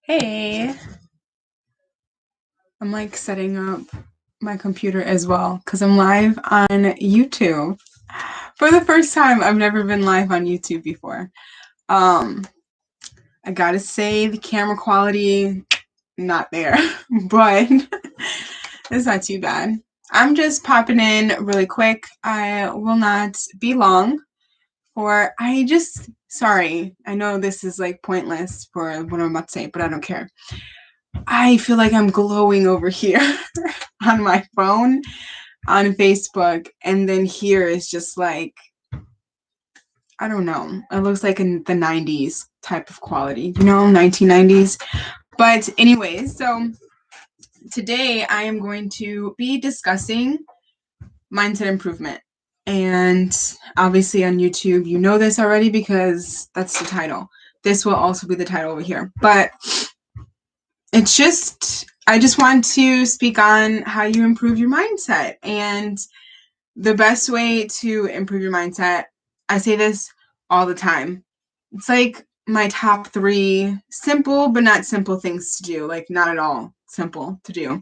Hey, I'm like setting up my computer as well because I'm live on YouTube. For the first time, I've never been live on YouTube before. Um, I gotta say the camera quality not there, but it's not too bad. I'm just popping in really quick. I will not be long for sorry. I know this is like pointless for what I'm about to say, but I don't care. I feel like I'm glowing over here on my phone on Facebook, and then here is just like, I don't know. It looks like in the 90s type of quality, 1990s. But anyways, so today I am going to be discussing mindset improvement. And obviously on YouTube, you know this already because that's the title. This will also be the title over here. But I just want to speak on how you improve your mindset. And the best way to improve your mindset, I say this all the time. It's like my top 3 simple but not simple things to do, like not at all simple to do.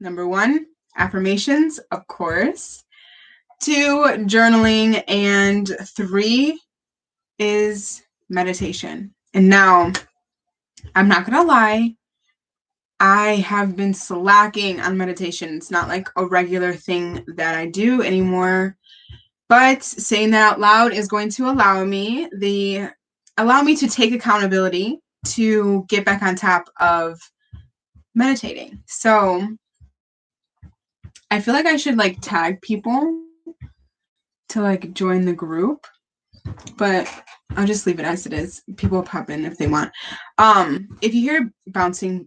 Number 1, affirmations, of course. 2, journaling, and 3 is meditation. And now, I'm not gonna lie, I have been slacking on meditation. It's not like a regular thing that I do anymore. But saying that out loud is going to allow me to take accountability to get back on top of meditating. So I feel like I should like tag people to like join the group, but I'll just leave it as it is. People will pop in if they want. If you hear the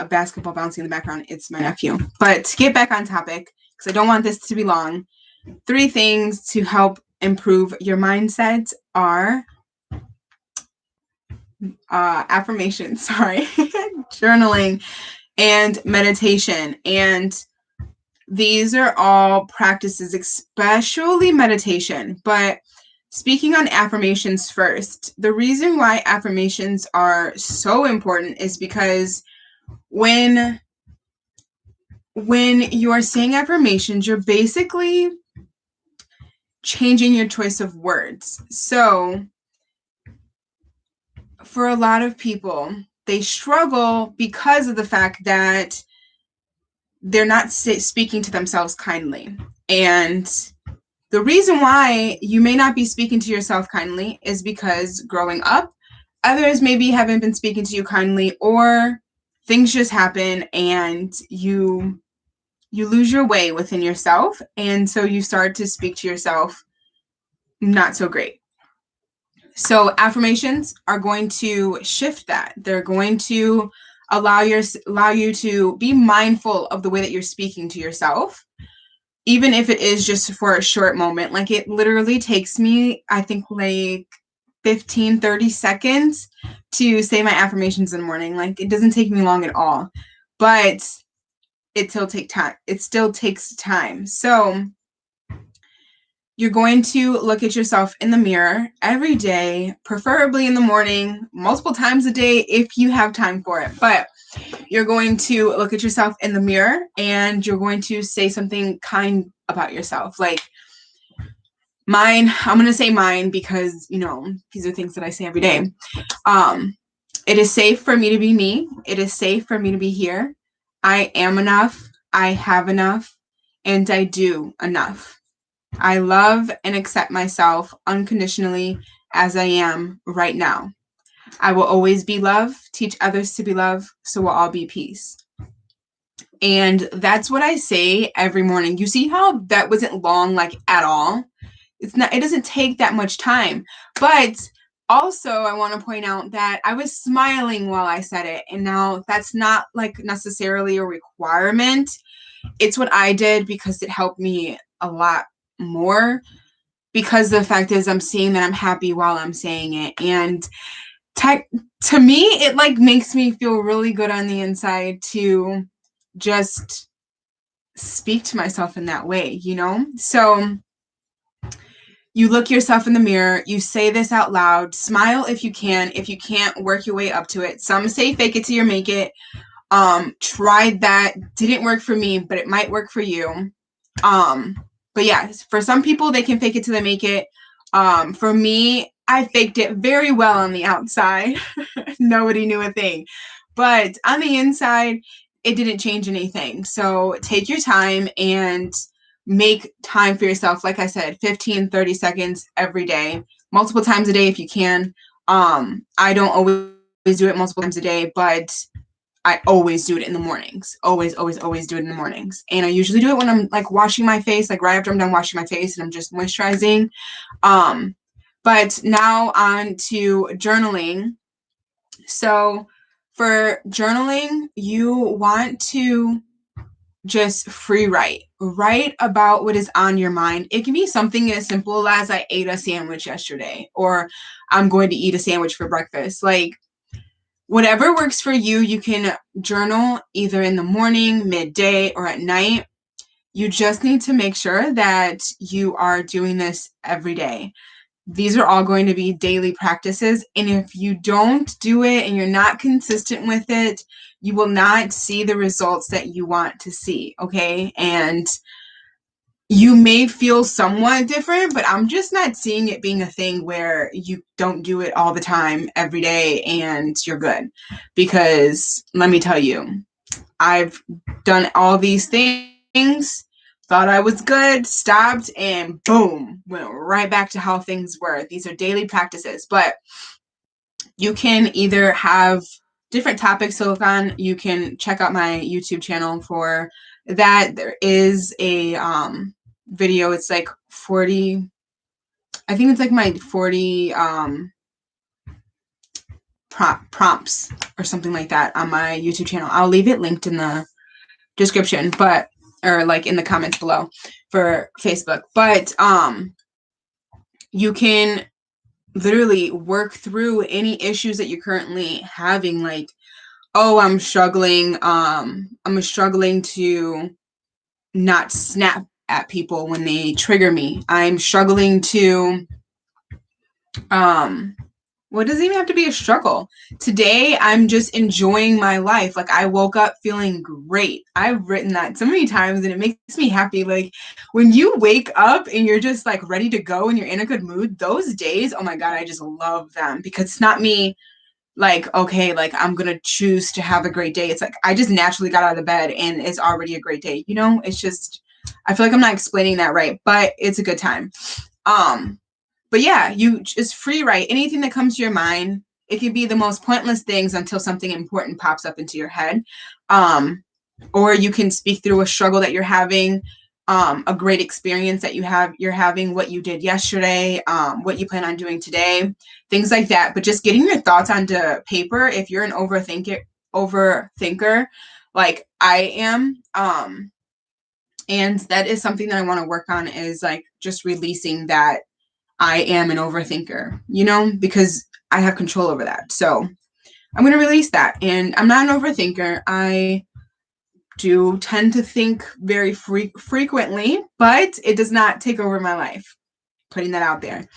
basketball bouncing in the background, it's my nephew. But to get back on topic, because I don't want this to be long, 3 things to help improve your mindset are affirmations, journaling, and meditation. And these are all practices, especially meditation. But speaking on affirmations first, the reason why affirmations are so important is because when you're saying affirmations, you're basically changing your choice of words. So for a lot of people, they struggle because of the fact that they're not speaking to themselves kindly. And the reason why you may not be speaking to yourself kindly is because growing up, others maybe haven't been speaking to you kindly, or things just happen and you lose your way within yourself. And so you start to speak to yourself not so great. So affirmations are going to shift that. They're going to allow you to be mindful of the way that you're speaking to yourself, even if it is just for a short moment. Like it literally takes me, I think, like 15-30 seconds to say my affirmations in the morning. Like it doesn't take me long at all, but it still takes time. So you're going to look at yourself in the mirror every day, preferably in the morning, multiple times a day if you have time for it. But you're going to look at yourself in the mirror and you're going to say something kind about yourself. Like I'm going to say mine because, these are things that I say every day. It is safe for me to be me. It is safe for me to be here. I am enough. I have enough. And I do enough. I love and accept myself unconditionally as I am right now. I will always be love, teach others to be love, so we'll all be peace. And that's what I say every morning. You see how that wasn't long, like at all? It doesn't take that much time. But also, I want to point out that I was smiling while I said it. And now that's not like necessarily a requirement. It's what I did because it helped me a lot more, because the fact is I'm seeing that I'm happy while I'm saying it. And to me, it like makes me feel really good on the inside to just speak to myself in that way, So you look yourself in the mirror, you say this out loud, smile if you can. If you can't, work your way up to it. Some say fake it till you make it. Tried that, didn't work for me, but it might work for you. But yeah, for some people, they can fake it till they make it. For me, I faked it very well on the outside. Nobody knew a thing. But on the inside, it didn't change anything. So take your time and make time for yourself. Like I said, 15, 30 seconds every day, multiple times a day if you can. I don't always do it multiple times a day, but I always do it in the mornings. Always do it in the mornings. And I usually do it when I'm like washing my face, like right after I'm done washing my face and I'm just moisturizing. But now on to journaling. So for journaling, you want to just free write about what is on your mind. It can be something as simple as I ate a sandwich yesterday, or I'm going to eat a sandwich for breakfast. Like whatever works for you, you can journal either in the morning, midday, or at night. You just need to make sure that you are doing this every day. These are all going to be daily practices. And if you don't do it and you're not consistent with it, you will not see the results that you want to see. Okay. And you may feel somewhat different, but I'm just not seeing it being a thing where you don't do it all the time, every day, and you're good. Because let me tell you, I've done all these things, thought I was good, stopped, and boom, went right back to how things were. These are daily practices, but you can either have different topics to look on. You can check out my YouTube channel for that. There is a video. It's like 40, I think it's like my 40 prompts or something like that on my YouTube channel. I'll leave it linked in the description, but or like in the comments below for Facebook. But you can literally work through any issues that you're currently having. Like, oh, I'm struggling to not snap at people when they trigger me. I'm struggling to well, it doesn't even have to be a struggle. Today, I'm just enjoying my life. Like, I woke up feeling great. I've written that so many times, and it makes me happy. Like, when you wake up and you're just, like, ready to go and you're in a good mood, those days, oh, my God, I just love them. Because it's not me, like, okay, like, I'm going to choose to have a great day. It's like, I just naturally got out of bed, and it's already a great day. You know? It's just, I feel like I'm not explaining that right, but it's a good time. But yeah, you just free write anything that comes to your mind. It can be the most pointless things until something important pops up into your head. Or you can speak through a struggle that you're having, a great experience that you're having, what you did yesterday, what you plan on doing today, things like that. But just getting your thoughts onto paper, if you're an overthinker, like I am, and that is something that I want to work on, is like just releasing that I am an overthinker, you know, because I have control over that. So I'm going to release that. And I'm not an overthinker. I do tend to think very frequently, but it does not take over my life. Putting that out there.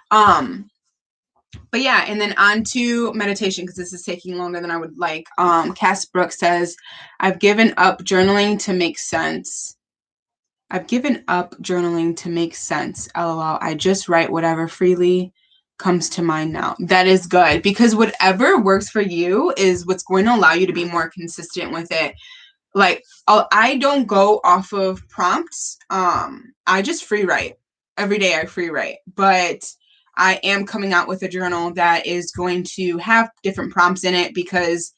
But yeah, and then on to meditation, because this is taking longer than I would like. Cass Brooks says, I've given up journaling to make sense. I've given up journaling to make sense. LOL. I just write whatever freely comes to mind now. That is good, because whatever works for you is what's going to allow you to be more consistent with it. Like, I don't go off of prompts. I just free write. Every day I free write. But I am coming out with a journal that is going to have different prompts in it, because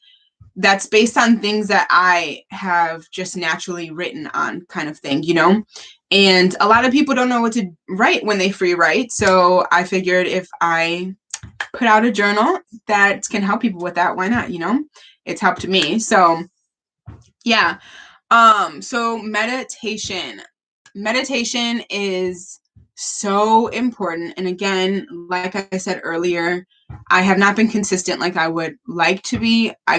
that's based on things that I have just naturally written on, kind of thing, you know? And a lot of people don't know what to write when they free write. So I figured if I put out a journal that can help people with that, why not? You know, it's helped me. So yeah. So meditation is so important. And again, like I said earlier, I have not been consistent like I would like to be. I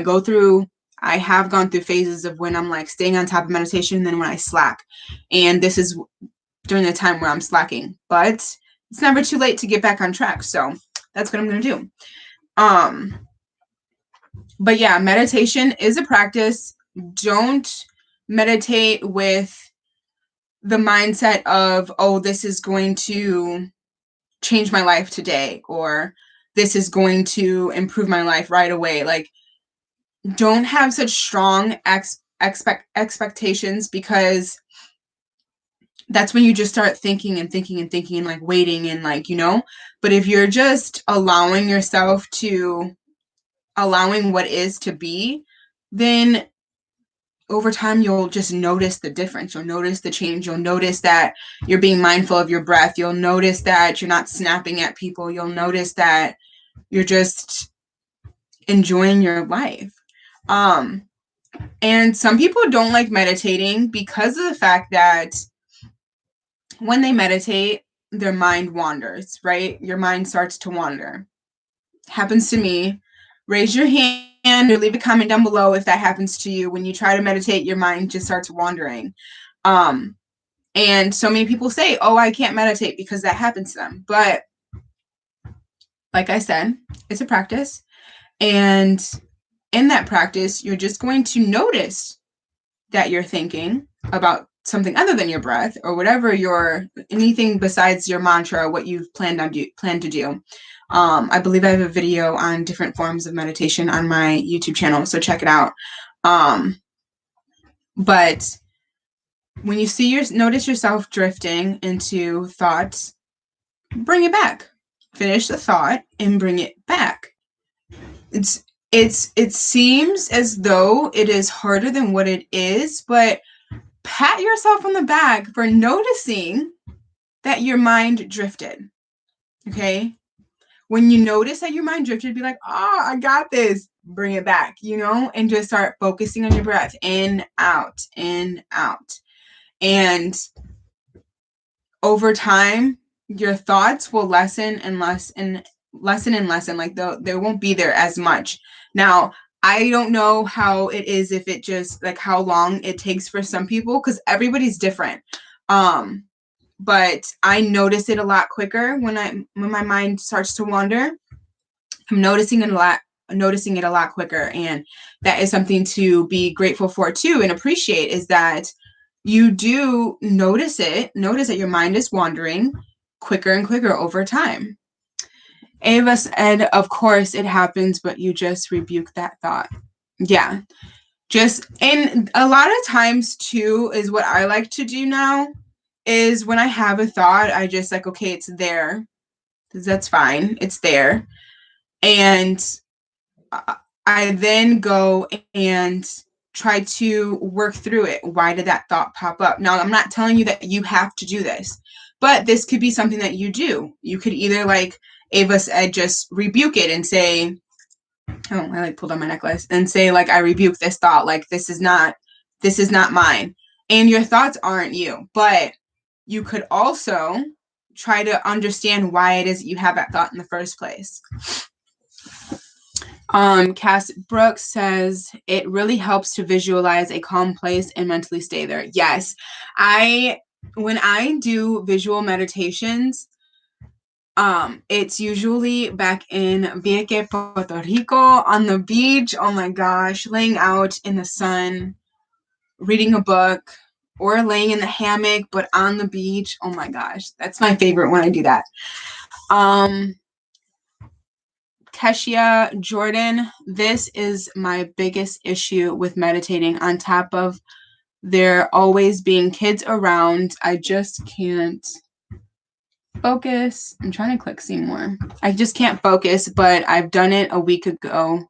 have gone through phases of when I'm like staying on top of meditation, and then when I slack. And this is during the time where I'm slacking. But it's never too late to get back on track. So that's what I'm going to do. But yeah, meditation is a practice. Don't meditate with the mindset of, oh, this is going to change my life today, or this is going to improve my life right away. Like, don't have such strong expectations, because that's when you just start thinking and thinking and thinking and like waiting and like, you know. But if you're just allowing yourself to, allowing what is to be, then over time you'll just notice the difference. You'll notice the change. You'll notice that you're being mindful of your breath. You'll notice that you're not snapping at people. You'll notice that you're just enjoying your life. And some people don't like meditating because of the fact that when they meditate, their mind wanders, right? Your mind starts to wander. Happens to me. Raise your hand or leave a comment down below if that happens to you. When you try to meditate, your mind just starts wandering. And so many people say, oh, I can't meditate because that happens to them. But like I said, it's a practice. And in that practice, you're just going to notice that you're thinking about something other than your breath, or whatever anything besides your mantra, what you've planned to do. I believe I have a video on different forms of meditation on my YouTube channel, so check it out. But when you notice yourself drifting into thoughts, bring it back. Finish the thought and bring it back. It seems as though it is harder than what it is, but pat yourself on the back for noticing that your mind drifted. Okay? When you notice that your mind drifted, be like, oh, I got this. Bring it back, you know, and just start focusing on your breath. In, out, in, out. And over time, your thoughts will lessen and lessen. Like they won't be there as much. Now, I don't know how it is, if it just like how long it takes for some people, because everybody's different. But I notice it a lot quicker when my mind starts to wander. I'm noticing it a lot quicker, and that is something to be grateful for too, and appreciate, is that you do notice that your mind is wandering quicker and quicker over time. Ava said, of course it happens, but you just rebuke that thought. Yeah. And a lot of times too, is what I like to do now, is when I have a thought, I just like, okay, it's there. That's fine. It's there. And I then go and try to work through it. Why did that thought pop up? Now, I'm not telling you that you have to do this, but this could be something that you do. You could either, like Ava said, just rebuke it and say, oh, I like pulled on my necklace, and say, like, I rebuke this thought. Like, this is not mine. And your thoughts aren't you, but you could also try to understand why it is that you have that thought in the first place. Cass Brooks says, it really helps to visualize a calm place and mentally stay there. Yes. When I do visual meditations, it's usually back in Vieques, Puerto Rico, on the beach. Oh my gosh, laying out in the sun, reading a book, or laying in the hammock, but on the beach. Oh my gosh, that's my favorite when I do that. Keshia Jordan, this is my biggest issue with meditating. On top of there always being kids around, I just can't focus. I'm trying to click see more. I just can't focus, but I've done it a week ago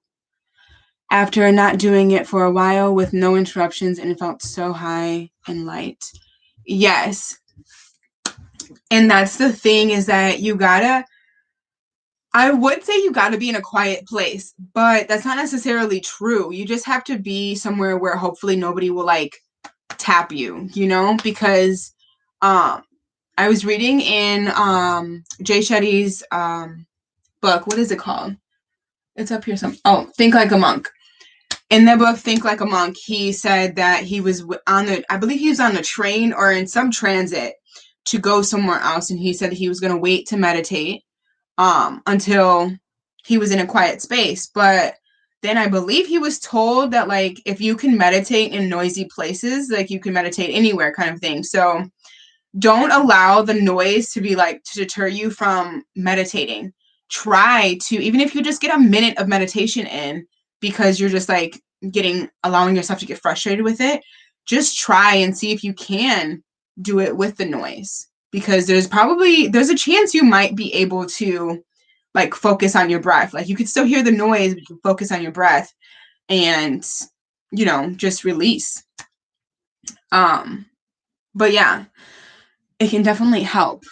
after not doing it for a while with no interruptions, and it felt so high and light. Yes. And that's the thing, is that I would say you gotta be in a quiet place, but that's not necessarily true. You just have to be somewhere where hopefully nobody will like tap you, you know, because I was reading in Jay Shetty's book. What is it called? It's up here. Think Like a Monk. In the book, Think Like a Monk, he said that he was I believe he was on the train or in some transit, to go somewhere else, and he said he was going to wait to meditate until he was in a quiet space. But then I believe he was told that, like, if you can meditate in noisy places, like, you can meditate anywhere, kind of thing. So don't allow the noise to be like to deter you from meditating. Try to, even if you just get a minute of meditation in, because you're just like allowing yourself to get frustrated with it, just try and see if you can do it with the noise, because there's a chance you might be able to like focus on your breath. Like, you could still hear the noise, but you can focus on your breath and, you know, just release. But yeah, it can definitely help.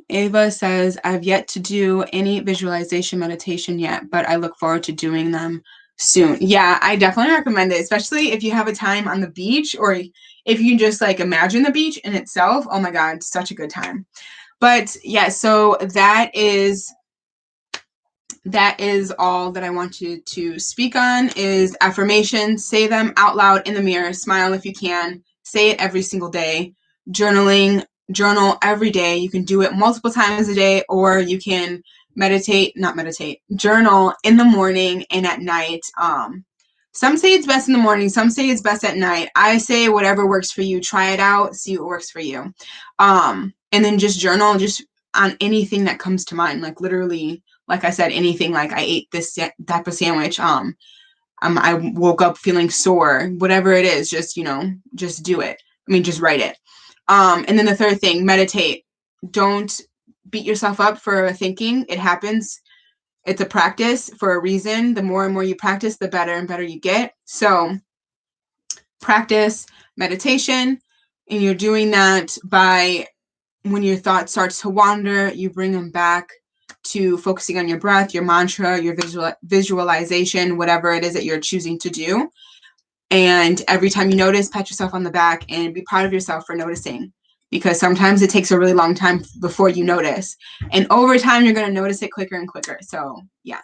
Ava says, I've yet to do any visualization meditation yet, but I look forward to doing them soon. Yeah, I definitely recommend it, especially if you have a time on the beach, or if you just like imagine the beach in itself. Oh my God, such a good time. But yeah, so that is all that I want you to speak on, is affirmations. Say them out loud in the mirror. Smile if you can. Say it every single day. Journal every day. You can do it multiple times a day, or you can journal in the morning and at night. Some say it's best in the morning, some say it's best at night. I say whatever works for you. Try it out, see what works for you. And then just journal just on anything that comes to mind. Like, literally, like I said, anything. Like, I ate this type of sandwich. I woke up feeling sore. Whatever it is, just, you know, just do it. I mean, just write it. And then the third thing, meditate. Don't beat yourself up for thinking. It happens. It's a practice for a reason. The more and more you practice, the better and better you get. So practice meditation, and you're doing that by, when your thoughts starts to wander, you bring them back to focusing on your breath, your mantra, your visualization, whatever it is that you're choosing to do. And every time you notice, pat yourself on the back and be proud of yourself for noticing, because sometimes it takes a really long time before you notice. And over time, you're going to notice it quicker and quicker. So yeah.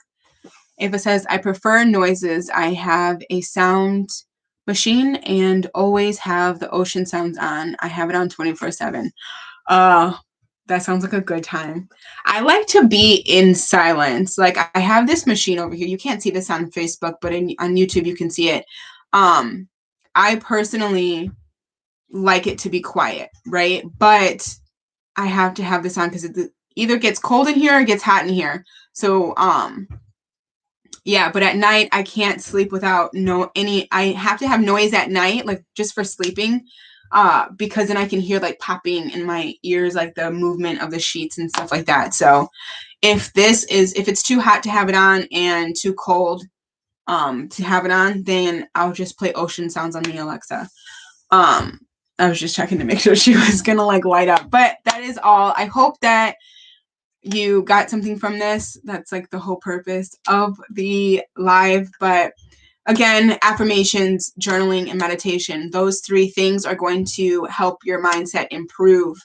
Ava says, I prefer noises. I have a sound machine and always have the ocean sounds on. I have it on 24/7. That sounds like a good time. I like to be in silence. Like, I have this machine over here. You can't see this on Facebook, but on YouTube you can see it. I personally like it to be quiet, right? But I have to have this on because it either gets cold in here or gets hot in here. So, yeah, but at night I can't sleep without I have to have noise at night, like just for sleeping, because then I can hear like popping in my ears, like the movement of the sheets and stuff like that. So if it's too hot to have it on and too cold to have it on, then I'll just play ocean sounds on the Alexa. I was just checking to make sure she was gonna like light up. But that is all. I hope that you got something from this. That's like the whole purpose of the live. But again, affirmations, journaling, and meditation, those 3 things are going to help your mindset improve.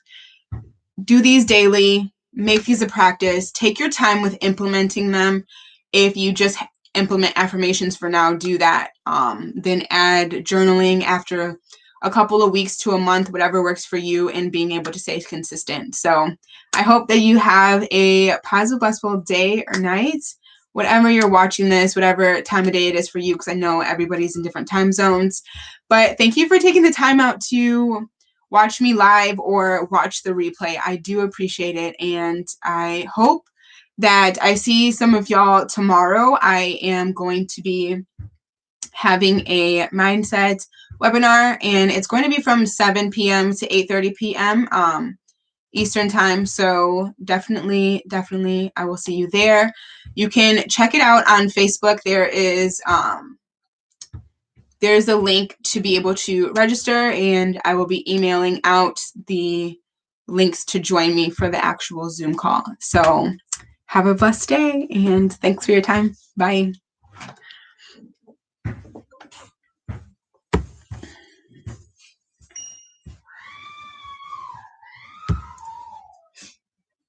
Do these daily. Make these a practice. Take your time with implementing them. If you just implement affirmations for now, do that. Then add journaling after a couple of weeks to a month, whatever works for you, and being able to stay consistent. So I hope that you have a positive, blissful day or night, whatever you're watching this, whatever time of day it is for you, because I know everybody's in different time zones. But thank you for taking the time out to watch me live or watch the replay. I do appreciate it, and I hope that I see some of y'all tomorrow. I am going to be having a mindset webinar, and it's going to be from 7 p.m. to 8:30 p.m. Eastern time. So definitely I will see you there. You can check it out on Facebook. There's a link to be able to register, and I will be emailing out the links to join me for the actual Zoom call. So have a blessed day, and thanks for your time. Bye.